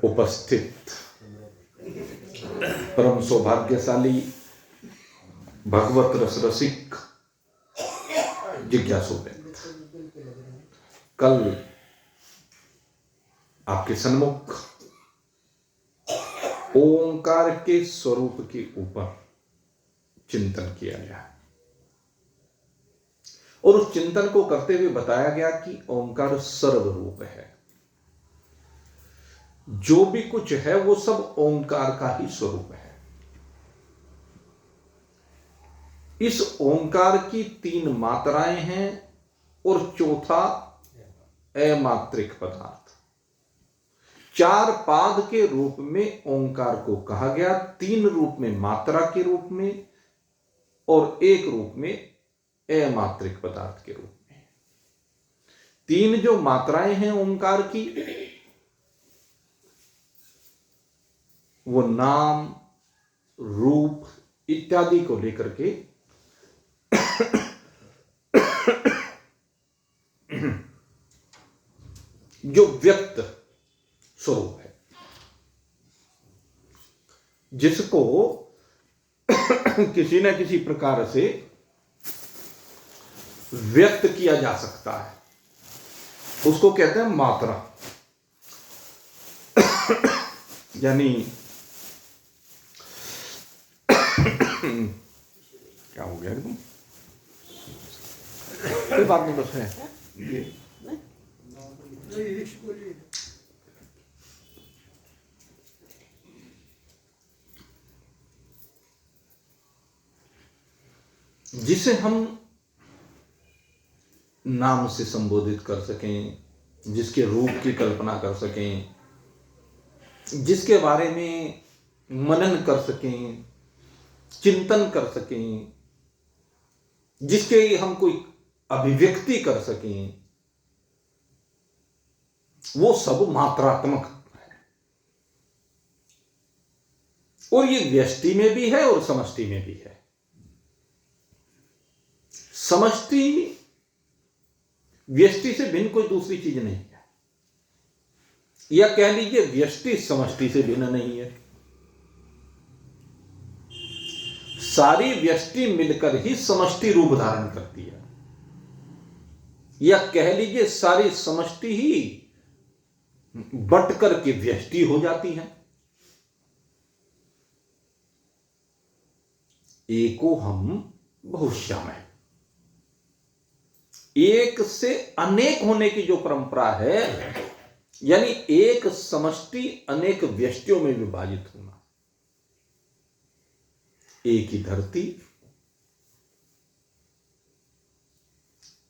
उपस्थित परम सौभाग्यशाली भगवत रस रसिक जिज्ञासु व्यक्त, कल आपके सन्मुख ओंकार के स्वरूप के ऊपर चिंतन किया गया और उस चिंतन को करते हुए बताया गया कि ओंकार सर्वरूप है। जो भी कुछ है वो सब ओंकार का ही स्वरूप है। इस ओंकार की 3 मात्राएं हैं और चौथा अमात्रिक पदार्थ। 4 पाद के रूप में ओंकार को कहा गया, 3 रूप में मात्रा के रूप में और 1 रूप में अमात्रिक पदार्थ के रूप में। 3 जो मात्राएं हैं ओंकार की, वो नाम, रूप इत्यादि को लेकर के जो व्यक्त स्वरूप है, जिसको किसी न किसी प्रकार से व्यक्त किया जा सकता है, उसको कहते हैं मात्रा। यानी क्या हो गया एकदम? कोई बात नहीं, बस है ये। जिसे हम नाम से संबोधित कर सकें, जिसके रूप की कल्पना कर सकें, जिसके बारे में मनन कर सकें, चिंतन कर सकें, जिसके हम कोई अभिव्यक्ति कर सकें, वो सब मात्रात्मक है। और ये व्यष्टि में भी है और समष्टि में भी है। समष्टि व्यष्टि से भिन्न कोई दूसरी चीज नहीं है, या कह लीजिए व्यष्टि समष्टि से भिन्न नहीं है। सारी व्यष्टि मिलकर ही समष्टि रूप धारण करती है, या कह लीजिए सारी समष्टि ही बट करके व्यष्टि हो जाती है। एको हम बहुश्याम है। एक से अनेक होने की जो परंपरा है, यानी एक समष्टि अनेक व्यष्टियों में विभाजित होना। एक ही धरती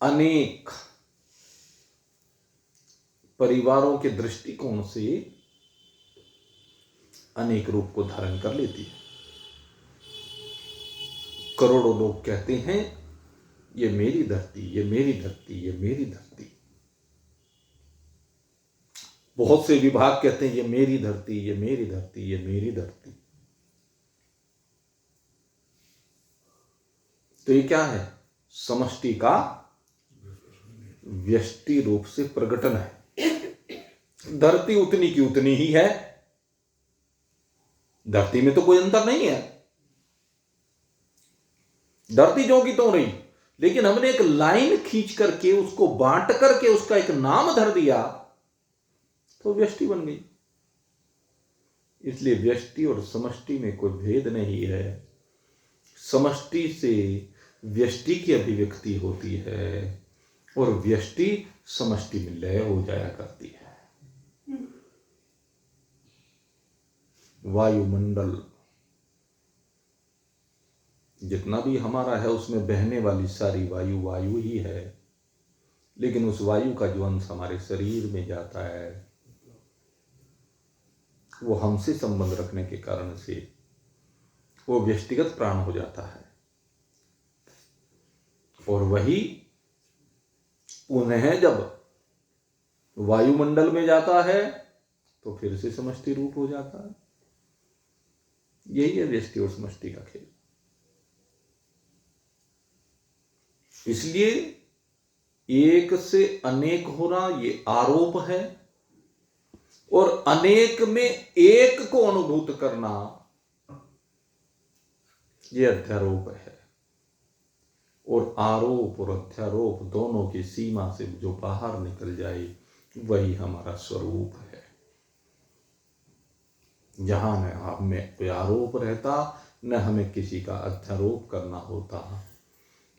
अनेक परिवारों के दृष्टिकोण से अनेक रूप को धारण कर लेती है। करोड़ों लोग कहते हैं ये मेरी धरती, ये मेरी धरती, ये मेरी धरती। बहुत से विभाग कहते हैं ये मेरी धरती, ये मेरी धरती, ये मेरी धरती। तो ये क्या है? समष्टि का व्यष्टि रूप से प्रकटन है। धरती उतनी की उतनी ही है, धरती में तो कोई अंतर नहीं है। धरती जो की तो रही, लेकिन हमने एक लाइन खींच करके उसको बांट करके उसका एक नाम धर दिया तो व्यष्टि बन गई। इसलिए व्यष्टि और समष्टि में कोई भेद नहीं है। समष्टि से व्यष्टि की अभिव्यक्ति होती है और व्यष्टि समष्टि में लय हो जाया करती है। वायुमंडल जितना भी हमारा है उसमें बहने वाली सारी वायु वायु ही है, लेकिन उस वायु का जो अंश हमारे शरीर में जाता है वो हमसे संबंध रखने के कारण से वो व्यक्तिगत प्राण हो जाता है, और वही पुनः जब वायुमंडल में जाता है तो फिर से समष्टि रूप हो जाता है। यही है व्यष्टि और समष्टि का खेल। इसलिए एक से अनेक होना ये आरोप है, और अनेक में एक को अनुभूत करना ये अध्यारोप है। और आरोप और अध्यारोप दोनों की सीमा से जो बाहर निकल जाए वही हमारा स्वरूप है। जहां न हमें कोई आरोप रहता, न हमें किसी का अध्यारोप करना होता,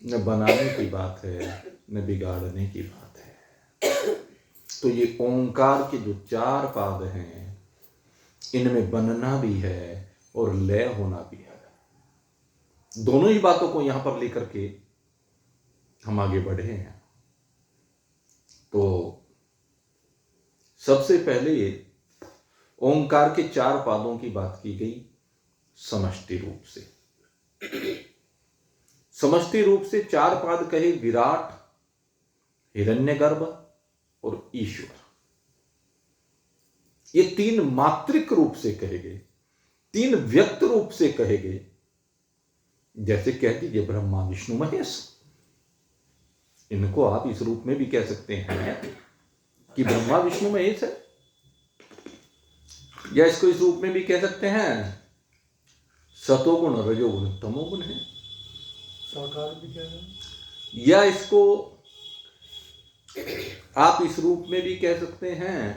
न बनाने की बात है न बिगाड़ने की बात है। तो ये ओंकार के जो 4 पाद हैं, इनमें बनना भी है और लय होना भी है। दोनों ही बातों को यहां पर लेकर के हम आगे बढ़े हैं। तो सबसे पहले ओंकार के 4 पादों की बात की गई समष्टि रूप से। समष्टि रूप से 4 पाद कहे विराट, हिरण्यगर्भ और ईश्वर। ये 3 मात्रिक रूप से कहे गए, 3 व्यक्त रूप से कहे गए। जैसे कह दीजिए ब्रह्मा विष्णु महेश, इनको आप इस रूप में भी कह सकते हैं कि ब्रह्मा विष्णु महेश है, या इसको इस रूप में भी कह सकते हैं सतोगुण रजोगुण तमोगुण है, साकार भी कह रहे हैं। या इसको आप इस रूप में भी कह सकते हैं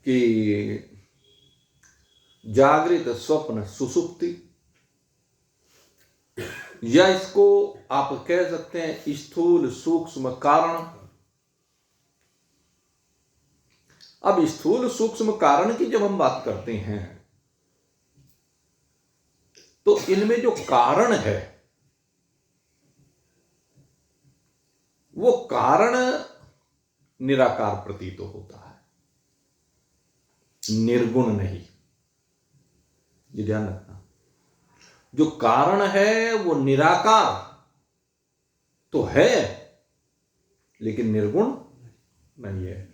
कि जागृत स्वप्न सुसुप्ति, या इसको आप कह सकते हैं स्थूल सूक्ष्म कारण। अब स्थूल सूक्ष्म कारण की जब हम बात करते हैं तो इनमें जो कारण है वो कारण निराकार प्रतीत होता है, निर्गुण नहीं। ये ध्यान रखना, जो कारण है वो निराकार तो है लेकिन निर्गुण नहीं है।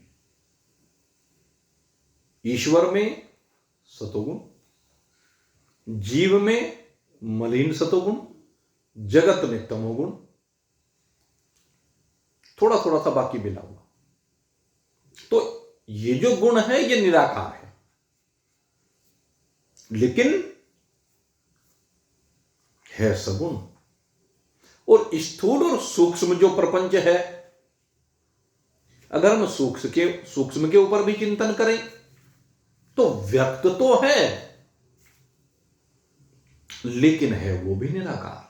ईश्वर में सतोगुण, जीव में मलिन सतोगुण, जगत में तमोगुण, थोड़ा थोड़ा सा बाकी मिला हुआ। तो ये जो गुण है ये निराकार है, लेकिन है सगुण। और स्थूल और सूक्ष्म जो प्रपंच है, अगर हम सूक्ष्म के ऊपर भी चिंतन करें तो व्यक्त तो है लेकिन है वो भी निराकार।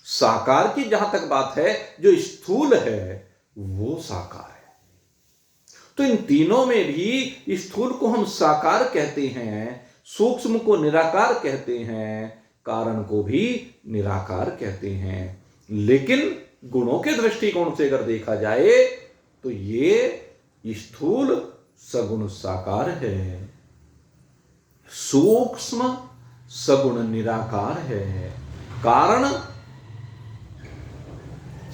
साकार की जहां तक बात है, जो स्थूल है वो साकार है। तो इन तीनों में भी स्थूल को हम साकार कहते हैं, सूक्ष्म को निराकार कहते हैं, कारण को भी निराकार कहते हैं। लेकिन गुणों के दृष्टिकोण से अगर देखा जाए तो ये स्थूल सगुण साकार है, सूक्ष्म सगुण निराकार है, कारण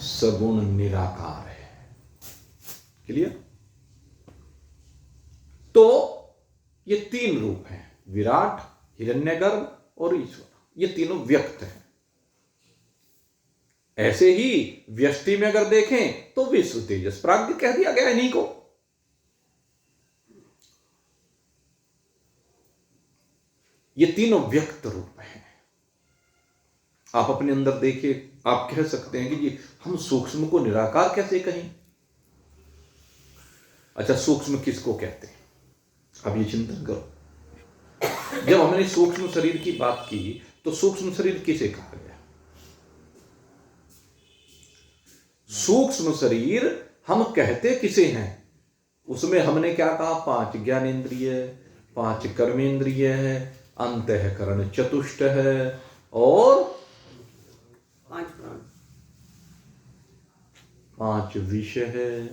सगुण निराकार है। क्लियर? तो ये 3 रूप हैं, विराट, हिरण्यगर्भ और ईश्वर। ये तीनों व्यक्त हैं। ऐसे ही व्यष्टि में अगर देखें तो विश्व तेजस प्राज्ञ कह दिया गया इन्हीं को। ये तीनों व्यक्त रूप हैं। आप अपने अंदर देखिए, आप कह सकते हैं कि जी हम सूक्ष्म को निराकार कैसे कहें। अच्छा, सूक्ष्म किसको कहते हैं? अब ये चिंतन करो। जब हमने सूक्ष्म शरीर की बात की तो सूक्ष्म शरीर किसे कहा गया? सूक्ष्म शरीर हम कहते किसे हैं? उसमें हमने क्या कहा? 5 ज्ञानेंद्रिय, 5 कर्मेंद्रिय है, अंतःकरण चतुष्ट है और 5 विषय है,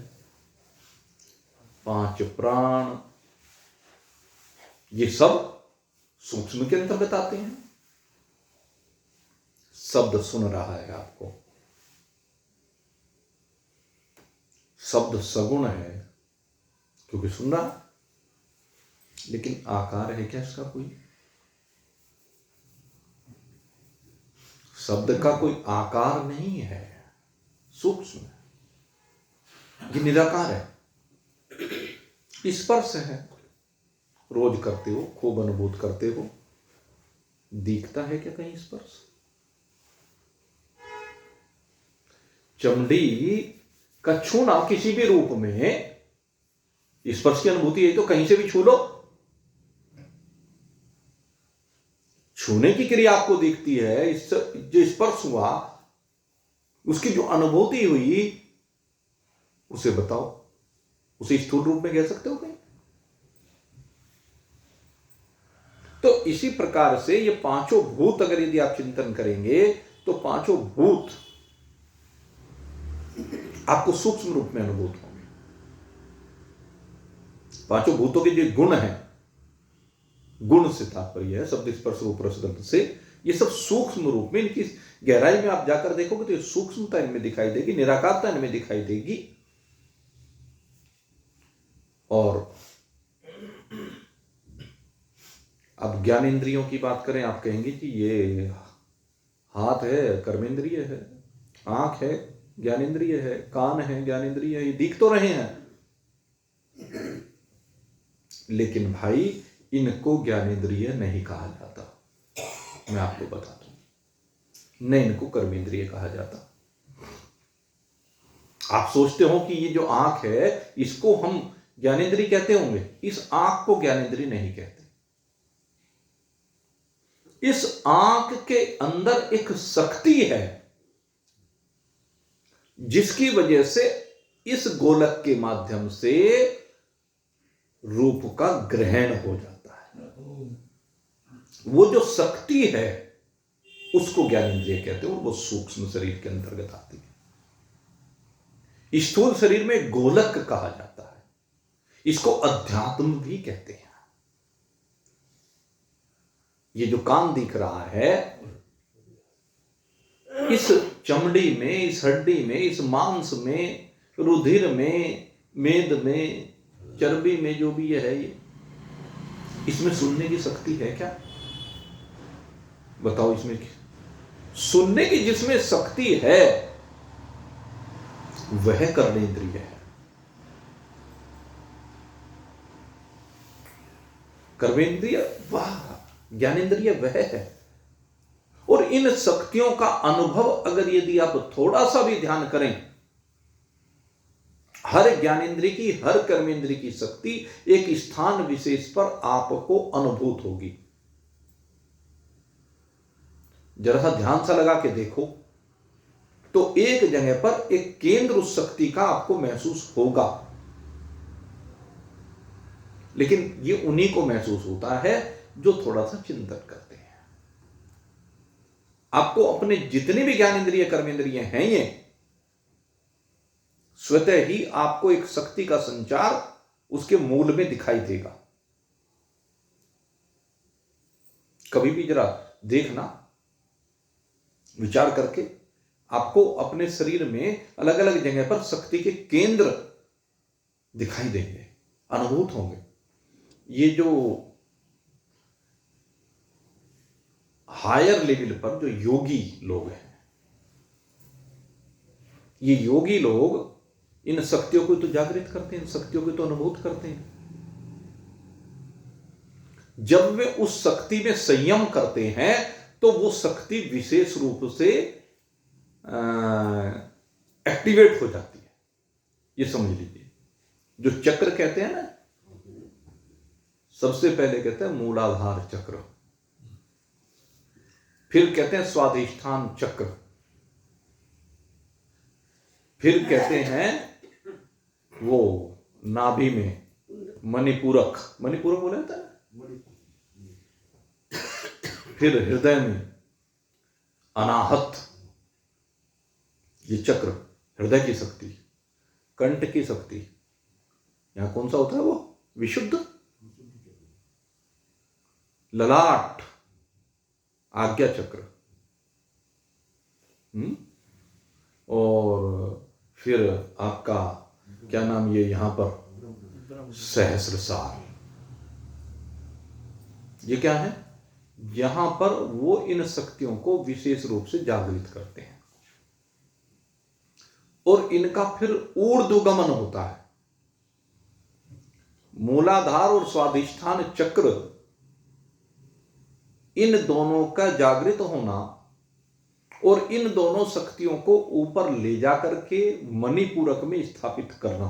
5 प्राण। ये सब सूक्ष्म के अंतर्गत आते हैं। शब्द सुन रहा है आपको, शब्द सगुण है क्योंकि सुन रहा, लेकिन आकार है क्या इसका कोई? शब्द का कोई आकार नहीं है, सूक्ष्म है, ये निराकार है। स्पर्श है, रोज करते हो, खूब अनुभूत करते हो, दिखता है क्या कहीं स्पर्श? चमड़ी का छूना किसी भी रूप में स्पर्श की अनुभूति है, तो कहीं से भी छू लो, छूने की क्रिया आपको दिखती है। इस जो स्पर्श हुआ, उसकी जो अनुभूति हुई, उसे बताओ, उसे स्थूल रूप में कह सकते हो कहीं? तो इसी प्रकार से ये पांचों भूत अगर यदि आप चिंतन करेंगे तो पांचों भूत आपको सूक्ष्म रूप में अनुभूत होंगे। पांचों भूतों के जो गुण हैं, गुण से तात्पर्य है शब्द स्पर्श रूप रस गंध से, ये सब सूक्ष्म रूप में, इनकी गहराई में आप जाकर देखोगे तो ये सूक्ष्मता इनमें दिखाई देगी, निराकारता इनमें दिखाई देगी। और अब ज्ञानेंद्रियों की बात करें, आप कहेंगे कि ये हाथ है कर्मेंद्रिय है, आंख है ज्ञानेंद्रिय है, कान है ज्ञानेंद्रिय है, ये दिख तो रहे हैं, लेकिन भाई इनको ज्ञानेंद्रिय नहीं कहा जाता। मैं आपको बता दूं, न इनको कर्मेंद्रिय कहा जाता। आप सोचते हो कि ये जो आंख है इसको हम ज्ञानेंद्रिय कहते होंगे, इस आंख को ज्ञानेंद्रिय नहीं कहते। इस आंख के अंदर एक शक्ति है जिसकी वजह से इस गोलक के माध्यम से रूप का ग्रहण हो जाता है। वो जो शक्ति है उसको ज्ञानेंद्रिय कहते हैं, और वो सूक्ष्म शरीर के अंतर्गत आती है। स्थूल शरीर में गोलक कहा जाता है, इसको अध्यात्म भी कहते हैं। ये जो कान दिख रहा है, इस चमड़ी में, इस हड्डी में, इस मांस में, रुधिर में, मेद में, चर्बी में जो भी ये है, ये इसमें सुनने की शक्ति है क्या? बताओ, इसमें सुनने की जिसमें शक्ति है वह कर्मेंद्रिय है। कर्मेंद्रिय वाह, ज्ञानेंद्रिय वह है। और इन शक्तियों का अनुभव अगर यदि आप थोड़ा सा भी ध्यान करें, हर ज्ञानेंद्रिय की, हर कर्मेंद्रिय की शक्ति एक स्थान विशेष पर आपको अनुभूत होगी। जरा सा ध्यान सा लगा के देखो तो एक जगह पर एक केंद्र उस शक्ति का आपको महसूस होगा, लेकिन ये उन्हीं को महसूस होता है जो थोड़ा सा चिंतन करते हैं। आपको अपने जितने भी ज्ञानेंद्रिय कर्मेंद्रिय हैं, ये स्वतः ही आपको एक शक्ति का संचार उसके मूल में दिखाई देगा। कभी भी जरा देखना, विचार करके, आपको अपने शरीर में अलग अलग जगह पर शक्ति के केंद्र दिखाई देंगे, अनुभूत होंगे। ये जो हायर लेवल पर जो योगी लोग हैं, ये योगी लोग इन शक्तियों को तो जागृत करते हैं, इन शक्तियों को तो अनुभूत करते हैं। जब वे उस शक्ति में संयम करते हैं तो वो शक्ति विशेष रूप से एक्टिवेट हो जाती है। ये समझ लीजिए, जो चक्र कहते हैं ना, सबसे पहले कहते हैं मूलाधार चक्र, फिर कहते हैं स्वाधिष्ठान चक्र, फिर कहते हैं वो नाभि में मणिपूरक, मणिपूरक बोला जाता है, फिर हृदय में अनाहत, ये चक्र हृदय की शक्ति, कंठ की शक्ति, यहां कौन सा होता है वो विशुद्ध, ललाट आज्ञा चक्र, और फिर आपका क्या नाम, ये यहां पर सहस्रसार, ये क्या है, जहां पर वो इन शक्तियों को विशेष रूप से जागृत करते हैं और इनका फिर ऊर्ध्वगमन होता है। मूलाधार और स्वाधिष्ठान चक्र, इन दोनों का जागृत होना और इन दोनों शक्तियों को ऊपर ले जाकर के मणिपूरक में स्थापित करना,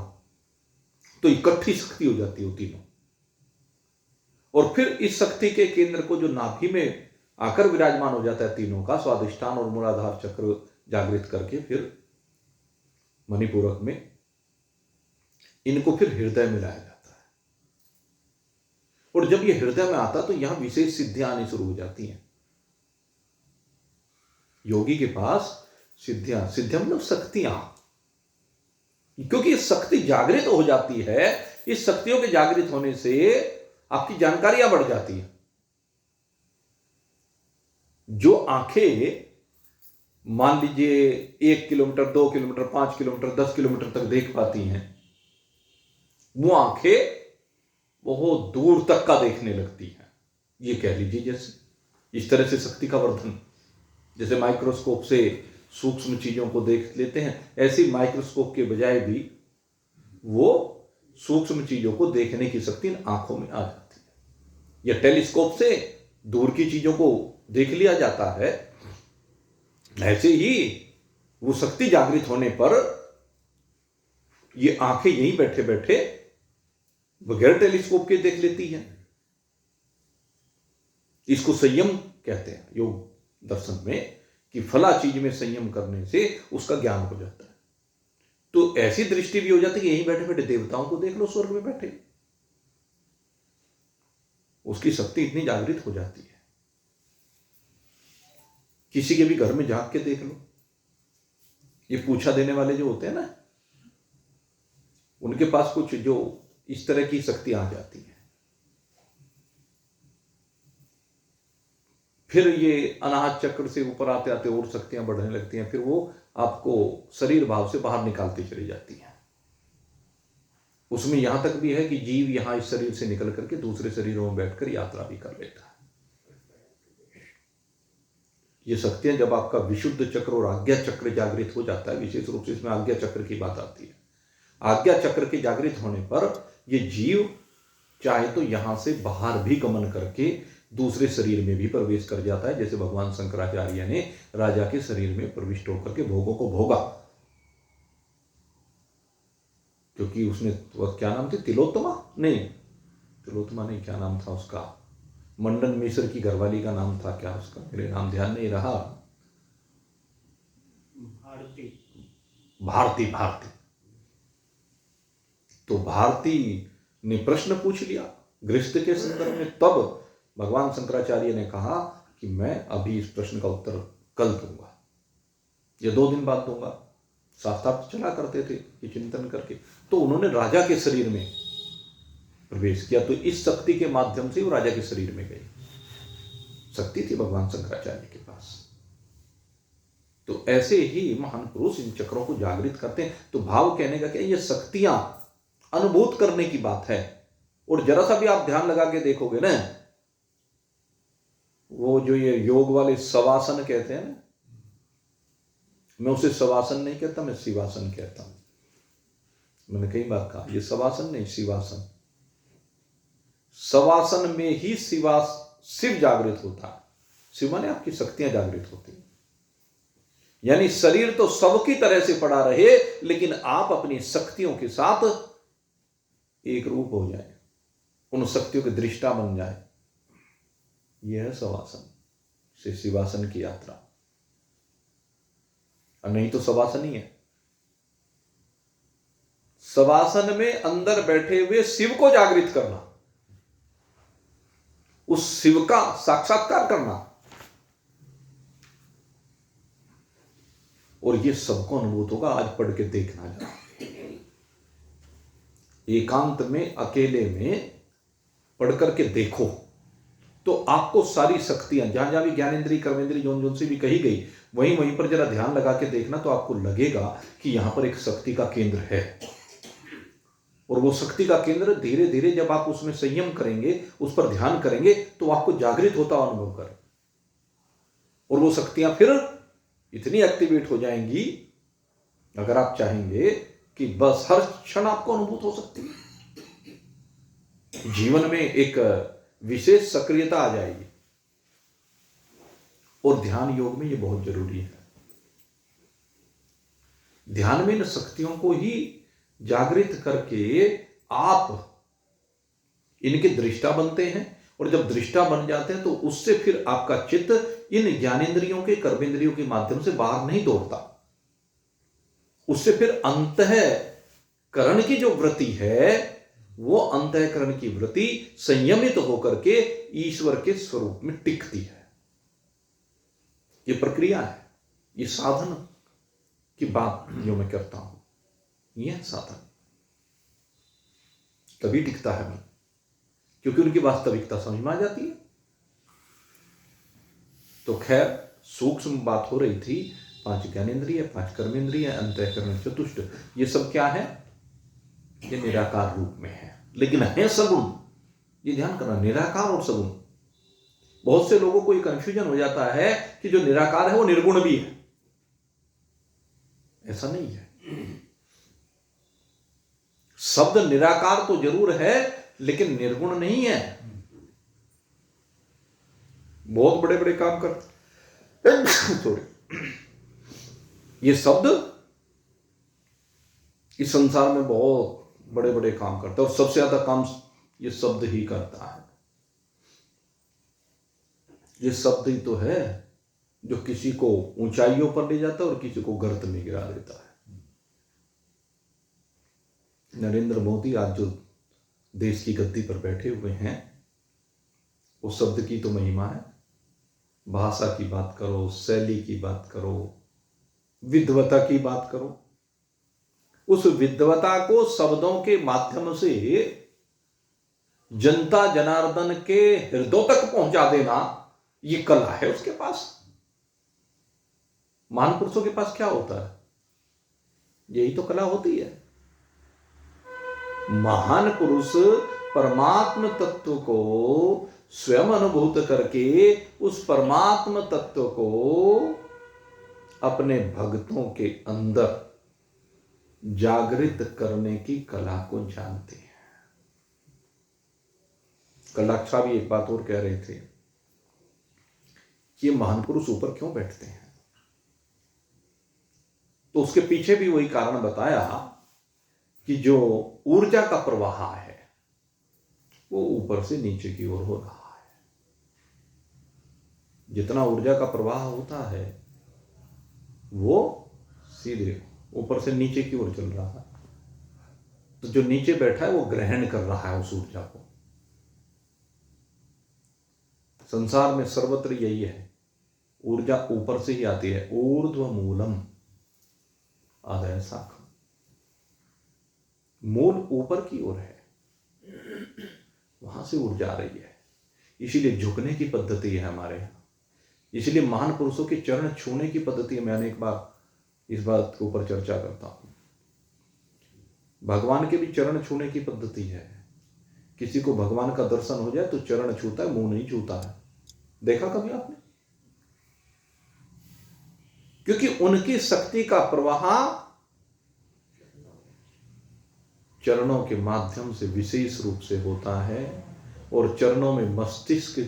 तो इकट्ठी शक्ति हो जाती है तीनों। और फिर इस शक्ति के केंद्र को जो नाभि में आकर विराजमान हो जाता है तीनों का, स्वाधिष्ठान और मूलाधार चक्र जागृत करके फिर मणिपूरक में इनको फिर हृदय में लाया जाता है। और जब ये हृदय में आता तो यहां विशेष सिद्धियां आनी शुरू हो जाती हैं। योगी के पास सिद्धियां मतलब शक्तियां, क्योंकि ये शक्ति जागृत हो जाती है। इस शक्तियों के जागृत होने से आपकी जानकारियां बढ़ जाती है। जो आंखें मान लीजिए 1 किलोमीटर, 2 किलोमीटर, 5 किलोमीटर, 10 किलोमीटर तक देख पाती हैं, वो आंखें बहुत दूर तक का देखने लगती हैं। ये कह लीजिए जैसे इस तरह से शक्ति का वर्धन, जैसे माइक्रोस्कोप से सूक्ष्म चीजों को देख लेते हैं, ऐसे माइक्रोस्कोप के बजाय भी वो सूक्ष्म चीजों को देखने की शक्ति इन आंखों में आ जाती है। या टेलीस्कोप से दूर की चीजों को देख लिया जाता है। ऐसे ही वो शक्ति जागृत होने पर ये आंखें यहीं बैठे बैठे बगैर टेलीस्कोप के देख लेती हैं। इसको संयम कहते हैं योग दर्शन में, कि फला चीज में संयम करने से उसका ज्ञान हो जाता है। तो ऐसी दृष्टि भी हो जाती है कि यहीं बैठे बैठे देवताओं को देख लो, स्वर्ग में बैठे, उसकी शक्ति इतनी जागृत हो जाती है। किसी के भी घर में झांक के देख लो, ये पूछा देने वाले जो होते हैं ना, उनके पास कुछ जो इस तरह की शक्ति आ जाती है। फिर ये अनाहत चक्र से ऊपर आते आते और शक्तियां बढ़ने लगती हैं। फिर वो आपको शरीर भाव से बाहर निकालती चली जाती हैं। उसमें यहां तक भी है कि जीव यहां इस शरीर से निकल करके दूसरे शरीरों में बैठकर यात्रा भी कर लेता है। ये शक्तियां जब आपका विशुद्ध चक्र और आज्ञा चक्र जागृत हो जाता है, विशेष रूप से इसमें आज्ञा चक्र की बात आती है। आज्ञा चक्र के जागृत होने पर ये जीव चाहे तो यहां से बाहर भी गमन करके दूसरे शरीर में भी प्रवेश कर जाता है। जैसे भगवान शंकराचार्य ने राजा के शरीर में प्रविष्ट होकर के भोगों को भोगा, क्योंकि उसने क्या नाम थे, तिलोत्तमा नहीं, क्या नाम था उसका, मंडन मिश्र की घरवाली का नाम था क्या उसका, मेरे नाम ध्यान नहीं रहा, भारती। तो भारती ने प्रश्न पूछ लिया गृहस्थ के संदर्भ में। तब भगवान शंकराचार्य ने कहा कि मैं अभी इस प्रश्न का उत्तर कल दूंगा या 2 दिन बाद दूंगा। साथ चला करते थे ये चिंतन करके। तो उन्होंने राजा के शरीर में प्रवेश किया। तो इस शक्ति के माध्यम से वो राजा के शरीर में गई। शक्ति थी भगवान शंकराचार्य के पास। तो ऐसे ही महान पुरुष इन चक्रों को जागृत करते हैं। तो भाव कहने का क्या, ये शक्तियां अनुभूत करने की बात है। और जरा सा भी आप ध्यान लगा के देखोगे ना, वो जो ये योग वाले शवासन कहते हैं ना, मैं उसे शवासन नहीं कहता, मैं शिवासन कहता हूं। मैंने कई बार कहा ये शवासन नहीं, शिवासन। शवासन में ही शिव जागृत होता है। शिव माने आपकी शक्तियां जागृत होती हैं। यानी शरीर तो सबकी तरह से पड़ा रहे, लेकिन आप अपनी शक्तियों के साथ एक रूप हो जाए, उन शक्तियों के दृष्टा बन जाए। यह है शवासन से शिवासन की यात्रा। और नहीं तो शवासन ही है। शवासन में अंदर बैठे हुए शिव को जागृत करना, उस शिव का साक्षात्कार करना। और ये सबको अनुभूत होगा। आज पढ़ के देखना जरा, एकांत में अकेले में पढ़ करके देखो तो आपको सारी शक्तियां जहां जहां भी ज्ञानेंद्री कर्मेंद्री जोन से भी कही गई, वहीं पर जरा ध्यान लगा के देखना तो आपको लगेगा कि यहां पर एक शक्ति का केंद्र है। और वो शक्ति का केंद्र धीरे धीरे जब आप उसमें संयम करेंगे, उस पर ध्यान करेंगे, तो आपको जागृत होता अनुभव करें, और वो शक्तियां फिर इतनी एक्टिवेट हो जाएंगी, अगर आप चाहेंगे कि बस हर क्षण आपको अनुभूत हो सकती है। जीवन में एक विशेष सक्रियता आ जाएगी, और ध्यान योग में ये बहुत जरूरी है। ध्यान में इन शक्तियों को ही जागृत करके आप इनके दृष्टा बनते हैं, और जब दृष्टा बन जाते हैं तो उससे फिर आपका चित्त इन ज्ञानेंद्रियों के, कर्मेंद्रियों के माध्यम से बाहर नहीं दौड़ता। उससे फिर अंतःकरण की जो वृत्ति है, वो अंतःकरण की वृत्ति संयमित होकर के ईश्वर के स्वरूप में टिकती है। ये प्रक्रिया है, ये साधन की बात जो मैं करता हूं, यह साधन तभी टिकता है मन, क्योंकि उनकी वास्तविकता समझ में आ जाती है। तो खैर, सूक्ष्म बात हो रही थी, 5 ज्ञानेंद्रिय, 5 कर्मेंद्रिय, अंतःकरण चतुष्ट, ये सब क्या है? ये निराकार रूप में है, लेकिन है सगुण। ये ध्यान करना, निराकार और सगुण। बहुत से लोगों को ये कंफ्यूजन हो जाता है कि जो निराकार है वो निर्गुण भी है। ऐसा नहीं है। शब्द निराकार तो जरूर है, लेकिन निर्गुण नहीं है। बहुत बड़े बड़े काम करते सॉरी, ये शब्द इस संसार में बहुत बड़े बड़े काम करता है, और सबसे ज्यादा काम ये शब्द ही करता है। ये शब्द ही तो है जो किसी को ऊंचाइयों पर ले जाता है और किसी को गर्त में गिरा देता है। नरेंद्र मोदी आज जो देश की गद्दी पर बैठे हुए हैं, वो शब्द की तो महिमा है। भाषा की बात करो, शैली की बात करो, विद्वता की बात करो, उस विद्वता को शब्दों के माध्यम से जनता जनार्दन के हृदय तक पहुंचा देना, ये कला है उसके पास। महान पुरुषों के पास क्या होता है? यही तो कला होती है। महान पुरुष परमात्म तत्व को स्वयं अनुभूत करके उस परमात्म तत्व को अपने भक्तों के अंदर जागृत करने की कला को जानते हैं। कलाक्षा भी एक बात और कह रहे थे कि महान पुरुष ऊपर क्यों बैठते हैं, तो उसके पीछे भी वही कारण बताया कि जो ऊर्जा का प्रवाह है वो ऊपर से नीचे की ओर हो रहा है। जितना ऊर्जा का प्रवाह होता है वो सीधे ऊपर से नीचे की ओर चल रहा है, तो जो नीचे बैठा है वो ग्रहण कर रहा है उस ऊर्जा को। संसार में सर्वत्र यही है, ऊर्जा ऊपर से ही आती है। ऊर्ध्व मूलम आदाय शाखम, मूल ऊपर की ओर है, वहां से ऊर्जा आ रही है। इसीलिए झुकने की पद्धति है हमारे यहां, इसलिए महान पुरुषों के चरण छूने की पद्धति है। मैं अनेक बार इस बात के ऊपर चर्चा करता हूं। भगवान के भी चरण छूने की पद्धति है। किसी को भगवान का दर्शन हो जाए तो चरण छूता है, मुंह नहीं छूता है। देखा कभी आपने? क्योंकि उनकी शक्ति का प्रवाह चरणों के माध्यम से विशेष रूप से होता है, और चरणों में मस्तिष्क,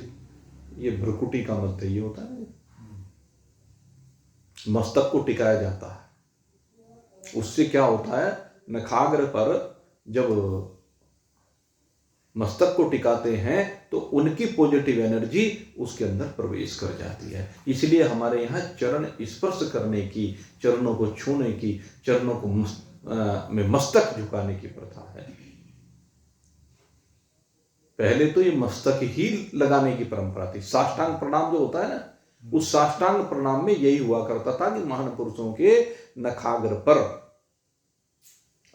ये भ्रुकुटी का मध्य ये होता है, मस्तक को टिकाया जाता है। उससे क्या होता है, नखाग्र पर जब मस्तक को टिकाते हैं तो उनकी पॉजिटिव एनर्जी उसके अंदर प्रवेश कर जाती है। इसलिए हमारे यहाँ चरण स्पर्श करने की, चरणों को छूने की, चरणों को में मस्तक झुकाने की प्रथा है। पहले तो ये मस्तक ही लगाने की परंपरा थी। साष्टांग प्रणाम जो होता है ना, उस साष्टांग प्रणाम में यही हुआ करता था कि महान पुरुषों के नखाग्र पर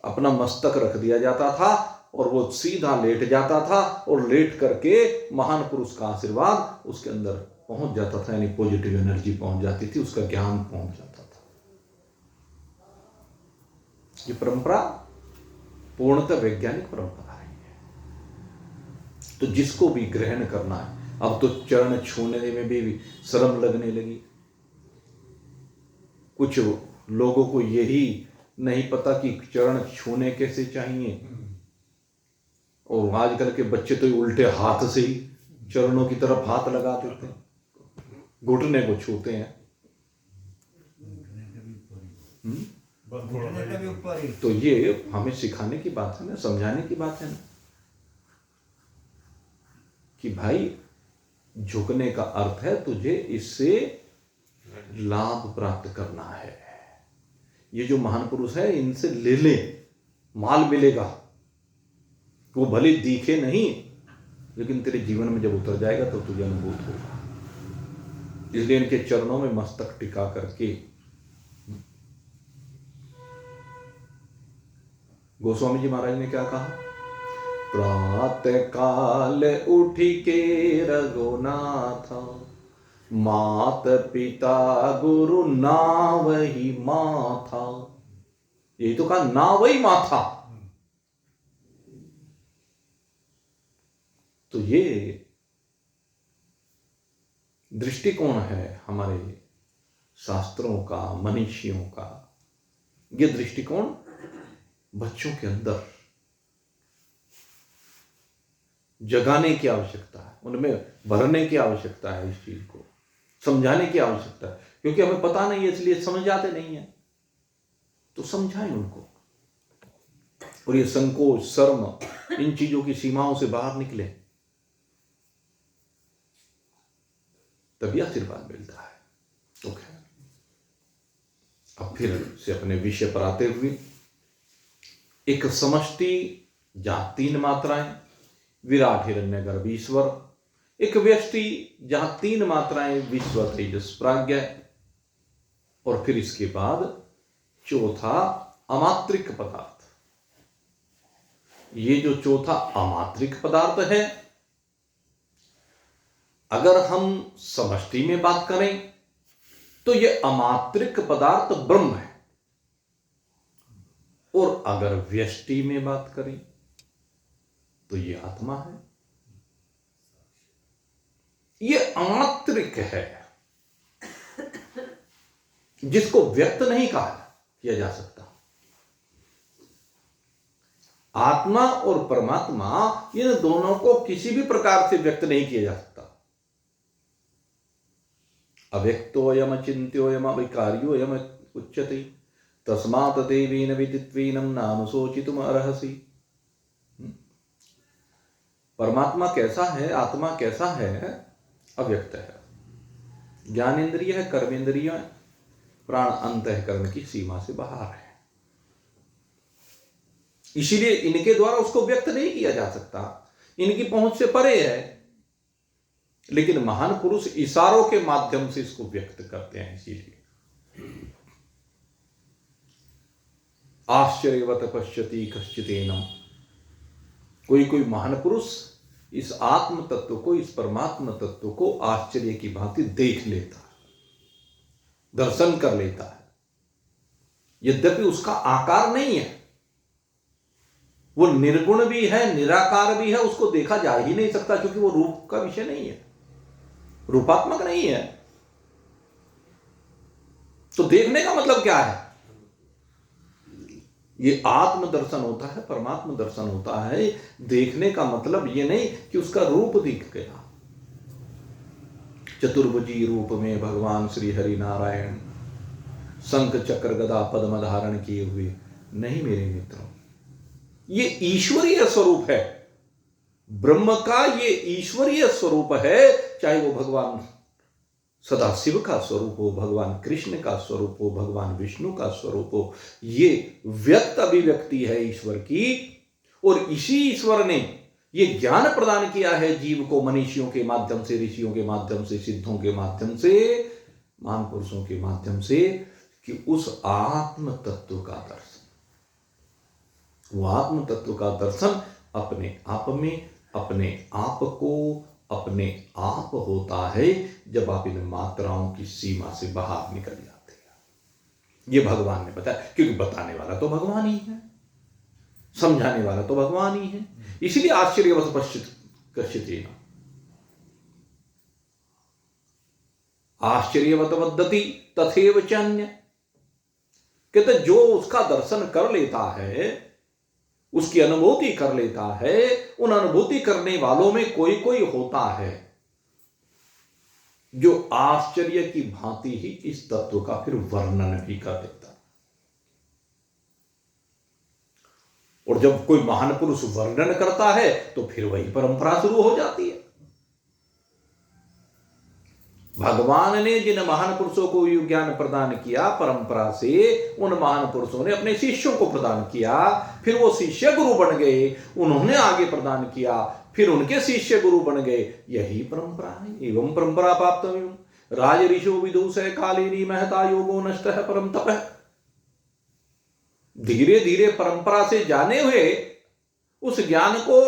अपना मस्तक रख दिया जाता था और वो सीधा लेट जाता था, और लेट करके महान पुरुष का आशीर्वाद उसके अंदर पहुंच जाता था, यानी पॉजिटिव एनर्जी पहुंच जाती थी, उसका ज्ञान पहुंच जाता था। ये परंपरा पूर्णतः वैज्ञानिक परंपरा रही है। तो जिसको भी ग्रहण करना है, अब तो चरण छूने में भी शर्म लगने लगी। कुछ लोगों को यही नहीं पता कि चरण छूने कैसे चाहिए, और आजकल के बच्चे तो उल्टे हाथ से ही चरणों की तरफ हाथ लगा देते हैं, घुटने को छूते हैं। तो ये हमें सिखाने की बात है ना, समझाने की बात है ना, कि भाई झुकने का अर्थ है तुझे इससे लाभ प्राप्त करना है। ये जो महान पुरुष है इनसे ले ले, माल मिलेगा। वो भले दिखे नहीं, लेकिन तेरे जीवन में जब उतर जाएगा तो तुझे अनुभूत होगा। इसलिए इनके चरणों में मस्तक टिका करके गोस्वामी जी महाराज ने क्या कहा? प्रातः काल उठी के रघुनाथ, मात पिता गुरु नावही माथा। यही तो कहा, नावही माथा। तो ये दृष्टिकोण है हमारे शास्त्रों का, मनीषियों का। ये दृष्टिकोण बच्चों के अंदर जगाने की आवश्यकता है, उनमें भरने की आवश्यकता है, इस चीज को समझाने की आवश्यकता है। क्योंकि हमें पता नहीं है, इसलिए समझ आते नहीं है। तो समझाएं उनको, और ये संकोच, शर्म, इन चीजों की सीमाओं से बाहर निकले, तभी आशीर्वाद मिलता है। तो खैर, अब फिर से अपने विषय पर आते हुए, एक समष्टि जहां 3 मात्राएं, विराट हिरण्यगर्भ ईश्वर। एक व्यष्टि जहां 3 मात्राएं, विश्व तेजस प्राज्ञ। और फिर इसके बाद चौथा अमात्रिक पदार्थ। ये जो चौथा अमात्रिक पदार्थ है, अगर हम समष्टि में बात करें तो ये अमात्रिक पदार्थ ब्रह्म है, और अगर व्यष्टि में बात करें तो ये आत्मा है। ये अमात्रिक है, जिसको व्यक्त नहीं किया जा सकता। आत्मा और परमात्मा, इन दोनों को किसी भी प्रकार से व्यक्त नहीं किया जा सकता। अव्यक्तोयम अचिन्त्योयम अविकार्योयम उच्यते, तस्मात् देवीन विदित्वीनम नाम सोचितुम अर्हसि। परमात्मा कैसा है, आत्मा कैसा है? अव्यक्त है, ज्ञानेन्द्रिय है, कर्मेंद्रिय, प्राण अंतःकरण की सीमा से बाहर है। इसीलिए इनके द्वारा उसको व्यक्त नहीं किया जा सकता, इनकी पहुंच से परे है। लेकिन महान पुरुष इशारों के माध्यम से इसको व्यक्त करते हैं। इसीलिए आश्चर्यवत पश्यति कश्चिदेनम, कोई महान पुरुष इस आत्म तत्व को, इस परमात्मा तत्व को आश्चर्य की भांति देख लेता है, दर्शन कर लेता है। यद्यपि उसका आकार नहीं है, वो निर्गुण भी है, निराकार भी है, उसको देखा जा ही नहीं सकता, क्योंकि वो रूप का विषय नहीं है, रूपात्मक नहीं है। तो देखने का मतलब क्या है? ये आत्म दर्शन होता है, परमात्मा दर्शन होता है। देखने का मतलब ये नहीं कि उसका रूप दिख गया। चतुर्भुजी रूप में भगवान श्री हरि नारायण शंख चक्र गदा पद्म धारण किए हुए नहीं मेरे मित्रों, ये ईश्वरीय स्वरूप है। ब्रह्म का ये ईश्वरीय स्वरूप है, चाहे वो भगवान सदाशिव का स्वरूप हो, भगवान कृष्ण का स्वरूप हो, भगवान विष्णु का स्वरूप हो। ये व्यक्त अभिव्यक्ति है ईश्वर की, और इसी ईश्वर ने ये ज्ञान प्रदान किया है जीव को, मनीषियों के माध्यम से, ऋषियों के माध्यम से, सिद्धों के माध्यम से, महान पुरुषों के माध्यम से, कि उस आत्म तत्व का दर्शन, वो आत्म तत्व का दर्शन अपने आप में, अपने आप को, अपने आप होता है जब आप इन मात्राओं की सीमा से बाहर निकल जाते हैं। ये भगवान ने बताया, क्योंकि बताने वाला तो भगवान ही है। समझाने वाला तो भगवान ही है। इसलिए आश्चर्यवत पश्चित कश्चित् आश्चर्यवत वदति तथैव चान्य। कहते जो उसका दर्शन कर लेता है, उसकी अनुभूति कर लेता है, उन अनुभूति करने वालों में कोई कोई होता है जो आश्चर्य की भांति ही इस तत्व का फिर वर्णन भी कर देता। और जब कोई महान पुरुष वर्णन करता है तो फिर वही परंपरा शुरू हो जाती है। भगवान ने जिन महान पुरुषों को ज्ञान प्रदान किया परंपरा से, उन महान पुरुषों ने अपने शिष्यों को प्रदान किया, फिर वो शिष्य गुरु बन गए, उन्होंने आगे प्रदान किया, फिर उनके शिष्य गुरु बन गए। यही परंपरा है। एवं परंपरा प्राप्त राज ऋषो विदुष कालिनी महता योगो नष्ट है परम तप है। धीरे धीरे परंपरा से जाने हुए उस ज्ञान को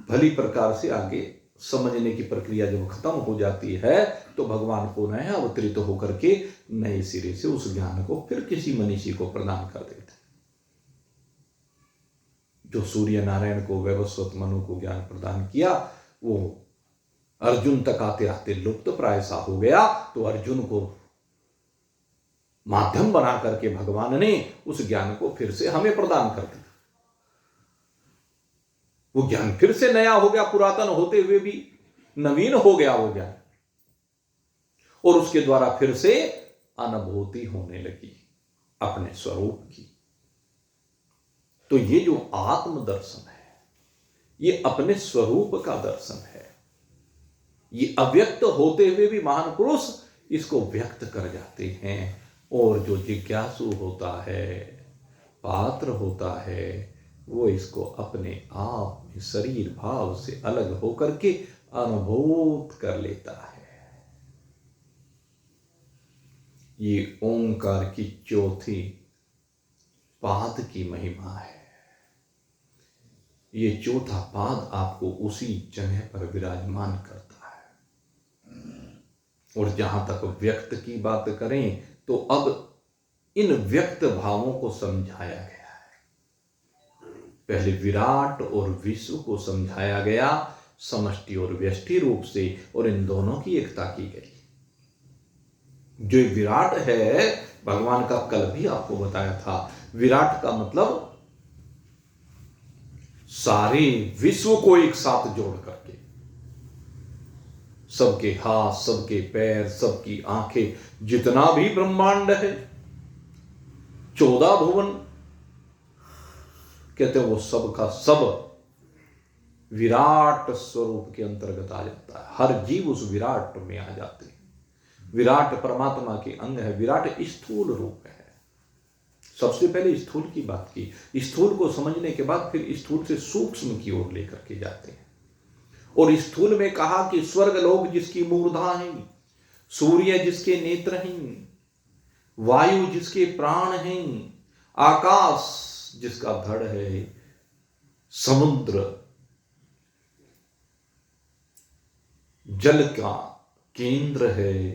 भली प्रकार से आगे समझने की प्रक्रिया जब खत्म हो जाती है तो भगवान पुनः अवतरित होकर के नए सिरे से उस ज्ञान को फिर किसी मनीषी को प्रदान कर देते। जो सूर्य नारायण को वैवस्वत मनु को ज्ञान प्रदान किया वो अर्जुन तक आते आते लुप्त प्राय सा हो गया, तो अर्जुन को माध्यम बना करके भगवान ने उस ज्ञान को फिर से हमें प्रदान कर दिया। वो ज्ञान फिर से नया हो गया, पुरातन होते हुए भी नवीन हो गया वो ज्ञान, और उसके द्वारा फिर से अनुभूति होने लगी अपने स्वरूप की। तो ये जो आत्म दर्शन है ये अपने स्वरूप का दर्शन है। ये अव्यक्त होते हुए भी महान पुरुष इसको व्यक्त कर जाते हैं, और जो जिज्ञासु होता है, पात्र होता है, वो इसको अपने आप में शरीर भाव से अलग होकर के अनुभूत कर लेता है। ये ओंकार की चौथी पाद की महिमा है। ये चौथा पाद आपको उसी जगह पर विराजमान करता है। और जहां तक व्यक्त की बात करें तो अब इन व्यक्त भावों को समझाया गया है। पहले विराट और विश्व को समझाया गया समष्टि और व्यष्टि रूप से, और इन दोनों की एकता की गई। जो विराट है भगवान का कल भी आपको बताया था, विराट का मतलब सारे विश्व को एक साथ जोड़ करके, सबके हाथ, सबके पैर, सबकी आंखें, जितना भी ब्रह्मांड है, 14 भुवन, कहते हैं वो सब का सब विराट स्वरूप के अंतर्गत आ जाता है। हर जीव उस विराट में आ जाते हैं। विराट परमात्मा के अंग है। विराट स्थूल रूप है। सबसे पहले स्थूल की बात की, स्थूल को समझने के बाद फिर स्थूल से सूक्ष्म की ओर लेकर के जाते हैं। और स्थूल में कहा कि स्वर्ग लोक जिसकी मूर्धा है, सूर्य जिसके नेत्र हैं, वायु जिसके प्राण हैं, आकाश जिसका धड़ है, समुद्र जल का केंद्र है,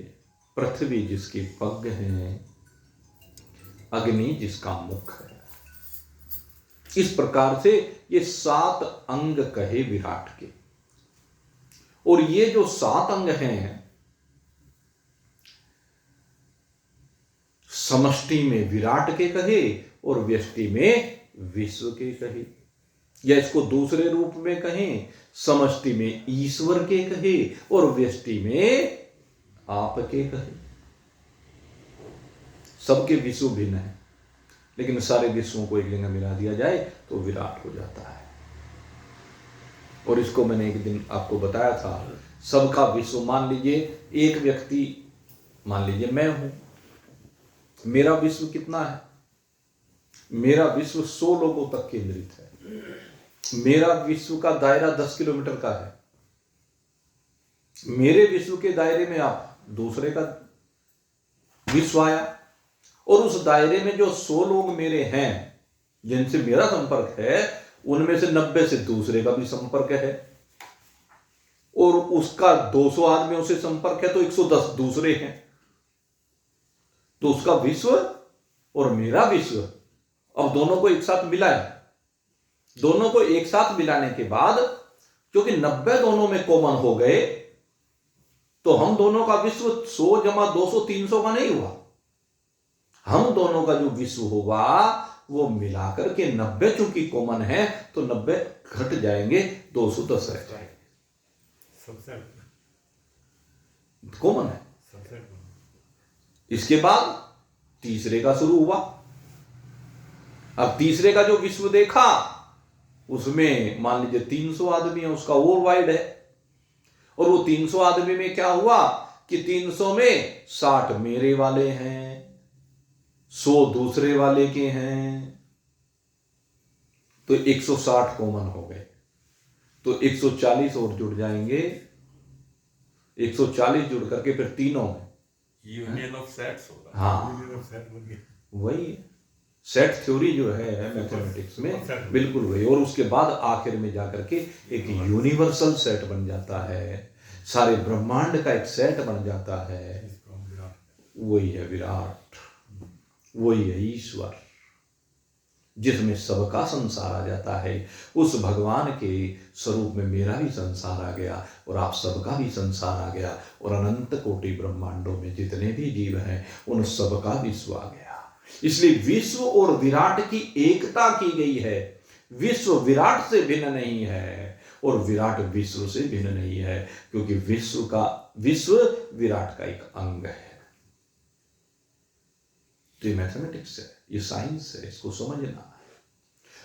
पृथ्वी जिसके पग हैं, अग्नि जिसका मुख है। इस प्रकार से ये 7 अंग कहे विराट के। और ये जो 7 अंग हैं समष्टि में विराट के कहे और व्यष्टि में विश्व के कहे, या इसको दूसरे रूप में कहें, समष्टि में ईश्वर के कहे और व्यष्टि में आप के कहे। सबके विश्व भिन्न है, लेकिन सारे विश्वों को एक लिंग मिला दिया जाए तो विराट हो जाता है। और इसको मैंने एक दिन आपको बताया था, सबका विश्व मान लीजिए, एक व्यक्ति मान लीजिए मैं हूं, मेरा विश्व कितना है? मेरा विश्व 100 लोगों तक केंद्रित है। मेरा विश्व का दायरा 10 किलोमीटर का है। मेरे विश्व के दायरे में आप दूसरे का विश्व आया, और उस दायरे में जो 100 लोग मेरे हैं जिनसे मेरा संपर्क है, उनमें से 90 से दूसरे का भी संपर्क है, और उसका 200 आदमियों से संपर्क है तो 110 दूसरे हैं। तो उसका विश्व और मेरा विश्व अब दोनों को एक साथ मिलाए, दोनों को एक साथ मिलाने के बाद क्योंकि 90 दोनों में कॉमन हो गए, तो हम दोनों का विश्व 100 जमा 200 300 का नहीं हुआ। हम दोनों का जो विश्व हुआ वो मिलाकर के 90 चूंकि कॉमन है तो 90 घट जाएंगे, 210 रह जाएंगे। कॉमन है। इसके बाद तीसरे का शुरू हुआ। अब तीसरे का जो विश्व देखा उसमें मान लीजिए 300 आदमी है, उसका वर्ल्ड वाइड है। और वो 300 आदमी में क्या हुआ कि 300 में 60 मेरे वाले हैं, 100 दूसरे वाले के हैं, तो 160 कॉमन हो गए। तो 140 और जुड़ जाएंगे, 140 जुड़ करके फिर तीनों में यूनियन ऑफ सेट्स होगा। हाँ वही सेट थ्योरी जो है मैथमेटिक्स में बिल्कुल वही। और उसके बाद आखिर में जाकर के एक यूनिवर्सल सेट बन जाता है, सारे ब्रह्मांड का एक सेट बन जाता है, वही है विराट, वही है ईश्वर, जिसमें सबका संसार आ जाता है। उस भगवान के स्वरूप में मेरा भी संसार आ गया और आप सबका भी संसार आ गया, और अनंत कोटि ब्रह्मांडों में जितने भी जीव हैं उन सबका विश्व आ गया। इसलिए विश्व और विराट की एकता की गई है। विश्व विराट से भिन्न नहीं है और विराट विश्व से भिन्न नहीं है, क्योंकि विश्व विराट का एक अंग है। तो ये मैथमेटिक्स है, ये साइंस है, इसको समझना है।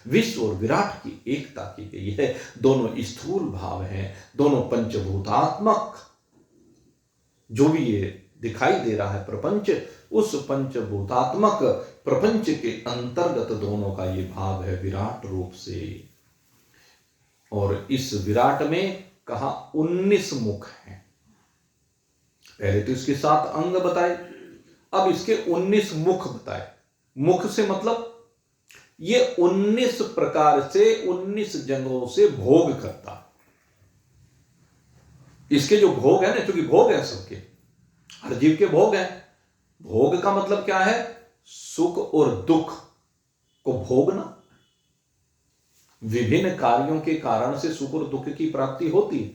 विश्व और विराट की एकता की गई है। दोनों स्थूल भाव हैं, दोनों पंचभूतात्मक, जो भी ये दिखाई दे रहा है प्रपंच, उस पंचभूतात्मक प्रपंच के अंतर्गत दोनों का ये भाव है विराट रूप से। और इस विराट में कहा 19 मुख हैं। पहले तो इसके 7 अंग बताए, अब इसके 19 मुख बताए। मुख से मतलब ये 19 प्रकार से 19 जगहों से भोग करता। इसके जो भोग है ना, क्योंकि भोग है सबके, हर जीव के भोग हैं। भोग का मतलब क्या है? सुख और दुख को भोगना। विभिन्न कार्यों के कारण से सुख और दुख की प्राप्ति होती है,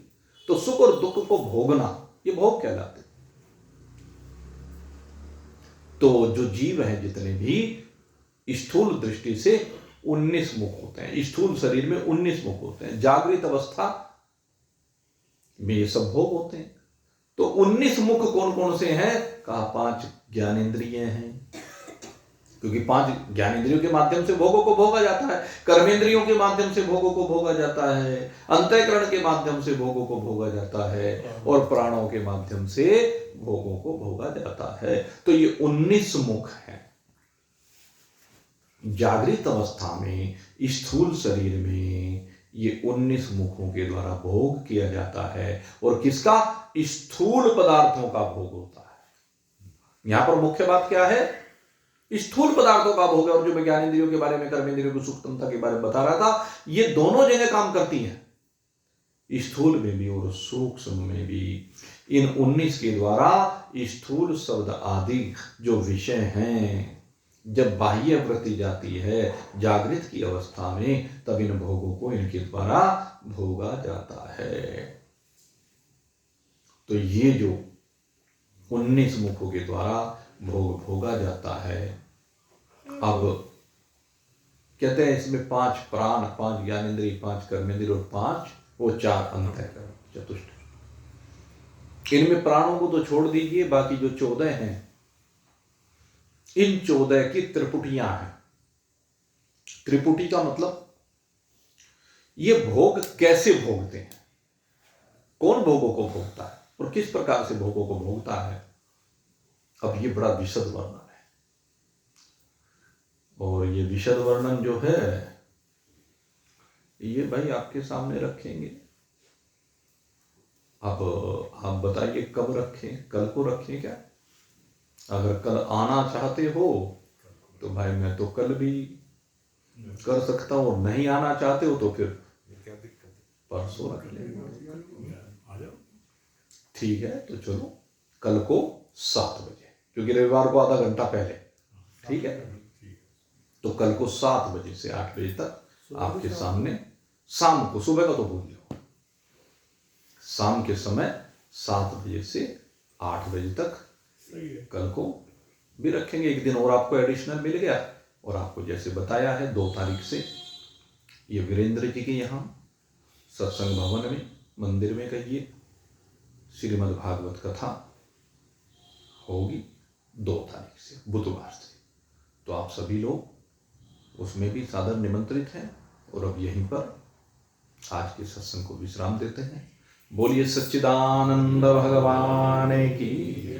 तो सुख और दुख को भोगना ये भोग कहलाते। तो जो जीव हैं जितने भी स्थूल दृष्टि से 19 मुख होते हैं, स्थूल शरीर में 19 मुख होते हैं। जागृत अवस्था में ये सब भोग होते हैं। तो 19 मुख कौन कौन से हैं? कहा 5 ज्ञानेंद्रिय हैं, क्योंकि 5 ज्ञानेंद्रियों के माध्यम से भोगों को भोगा जाता है, कर्मेंद्रियों के माध्यम से भोगों को भोगा जाता है, अंतःकरण के माध्यम से भोगों को भोगा जाता है, और प्राणों के माध्यम से भोगों को भोगा जाता है। तो ये 19 मुख हैं। जागृत अवस्था में स्थूल शरीर में ये 19 मुखों के द्वारा भोग किया जाता है। और किसका? स्थूल पदार्थों का भोग होता है। यहां पर मुख्य बात क्या है? स्थूल पदार्थों का भोग है। और जो मैं ज्ञानेंद्रियों के बारे में, कर्मेंद्रियों की सूक्ष्मता के बारे में बता रहा था, ये दोनों जगह काम करती हैं, स्थूल में भी और सूक्ष्म में भी। इन 19 के द्वारा स्थूल शब्द आदि जो विषय हैं, जब बाह्य वृत्ति जाती है जागृत की अवस्था में, तब इन भोगों को इनके द्वारा भोगा जाता है। तो ये जो 19 मुखों के द्वारा भोग भोगा जाता है। अब कहते हैं इसमें 5 प्राण, 5 ज्ञानेंद्रिय, 5 कर्मेंद्रिय और 5 वो 4 अंतःकरण, चतुष्ट। इनमें प्राणों को तो छोड़ दीजिए, बाकी जो 14 हैं, इन 14 की त्रिपुटियां हैं। त्रिपुटी का मतलब ये भोग कैसे भोगते हैं, कौन भोगों को भोगता है और किस प्रकार से भोगों को भोगता है। अब ये बड़ा विशद वर्णन है, और ये विशद वर्णन जो है ये भाई आपके सामने रखेंगे। अब आप बताइए कब रखें? कल को रखें क्या? अगर कल आना चाहते हो तो भाई मैं तो कल भी कर सकता हूं, और नहीं आना चाहते हो तो फिर परसों रख लेंगे। ठीक है, तो चलो कल को 7 बजे, क्योंकि रविवार को आधा घंटा पहले। ठीक है, तो कल को 7 बजे से 8 बजे तक आपके सामने, शाम को, सुबह का तो भूल जाओ, शाम के समय 7 बजे से 8 बजे तक सही है। कल को भी रखेंगे। एक दिन और आपको एडिशनल मिल गया। और आपको जैसे बताया है 2 तारीख से ये वीरेंद्र जी के यहाँ सत्संग भवन में, मंदिर में कहिए, श्रीमद् भागवत कथा होगी 2 तारीख से, बुधवार से। तो आप सभी लोग उसमें भी सादर निमंत्रित हैं। और अब यहीं पर आज के सत्संग को विश्राम देते हैं। बोलिए सच्चिदानंद भगवान की।